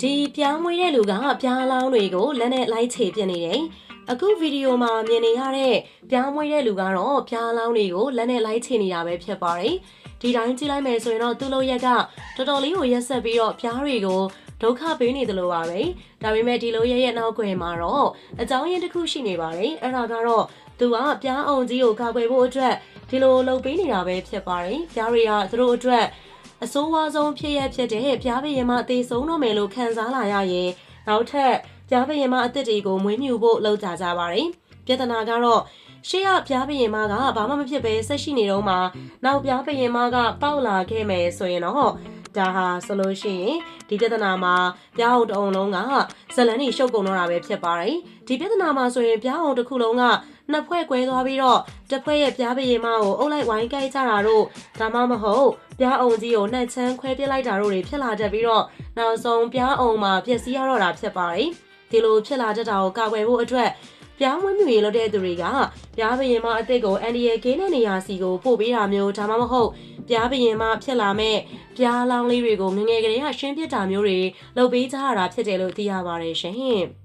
ဒီပြောင်းမွေးတဲ့လူကပြားလောင်းတွေကိုလက်နဲ့လိုက်ချေပြနေတယ်။အခုဗီဒီယိုမှာမြင်နေရတဲ့ပြောင်းမွေးတဲ့လူကတော့ပြားလောင်းတွေကိုလက်နဲ့လိုက်ချေနေတာပဲဖြစ်ပါတယ်။ဒီတိုင်းကြည့်လိုက်မယ်ဆိုရင်တော့သူ့လုပ်ရက်ကတော်တော်လေးကိုရက်ဆက်ပြီးတော့ပြားတွေကိုဒုက္ခပေးနေတယ်လို့ပါပဲ။ဒါပေမဲ့ဒီလိုရဲ့နောက်ွယ်မှာတော့အကြောင်းရင်းတစ်ခုရှိနေပါတယ်။အဲ့ဒါကတော့သူကပြားအောင်ကြီးကိုကာကွယ်ဖို့အတွက်ဒီလိုလုပ်ပေးနေတာပဲဖြစ်ပါတယ်။ပြားတွေကသူတို့အတွက်အဆိုးဝါးဆုံးဖြစ်ရဖြစ်တဲ့ပြားပရင်မအသေးဆုံးတော့မယ်လို့ခံစားလာရရင်နောက်ထပ်ပြားပရင်မအသက်တွေကိုမွေးမြူဖို့လှုပ်ကြပါတယ်။ပြဿနာကတော့ရှေ့ကပြားပရင်မကဘာမှမဖြစ်ပဲဆက်ရှိနေတော့မှနောက်ပြားပရင်မကပေါက်လာခဲ့မယ်ဆိုရင်တော့ဒါဟာဆိုလို့ရှိရင်ဒီပြဿနာမှာပြားအောင်တစ်အောင်လုံးကဇလန်နေရှုပ်ကုန်တော့တာပဲဖြစ်ပါတယ်။ဒီပြဿနာမှာဆိုရင်ပြားအောင်တစ်ခုလုံးကနှစ်ဖွဲ့ကွဲသွားပြီးတော့တစ်ဖွဲ့ရဲ့ပြားပရင်မကိုအုပ်လိုက်ဝိုင်းကြိုက်ကြတာတို့ဒါမှမဟုတ်ပြားအောင်ကြီးကိုနှက်ချမ်းခွဲပစ်လိုက်တာတို့တွေဖြစ်လာတတ်ပြီးတော့နောက်ဆုံးပြားအောင်မှာပျက်စီးရတော့တာဖြစ်ပါတယ်။ဒီလိုဖြစ်လာတတ်တာကိုကာကွယ်ဖို့အတွက်ပြားမွေးမြူရေးလုပ်တဲ့သူတွေကပြားပရင်မအစ်စ်ကိုအန်ဒီရဲ့ကင်းတဲ့နေရာစီကိုပို့ပေးတာမျိုးဒါမှမဟုတ်ပြားပရင်မဖြစ်လာမဲ့ပြားလောင်းလေးတွေကိုငငယ်ကလေးကရှင်းပစ်တာမျိုးတွေလုပ်ပေးကြရတာဖြစ်တယ်လို့သိရပါတယ်ရှင်။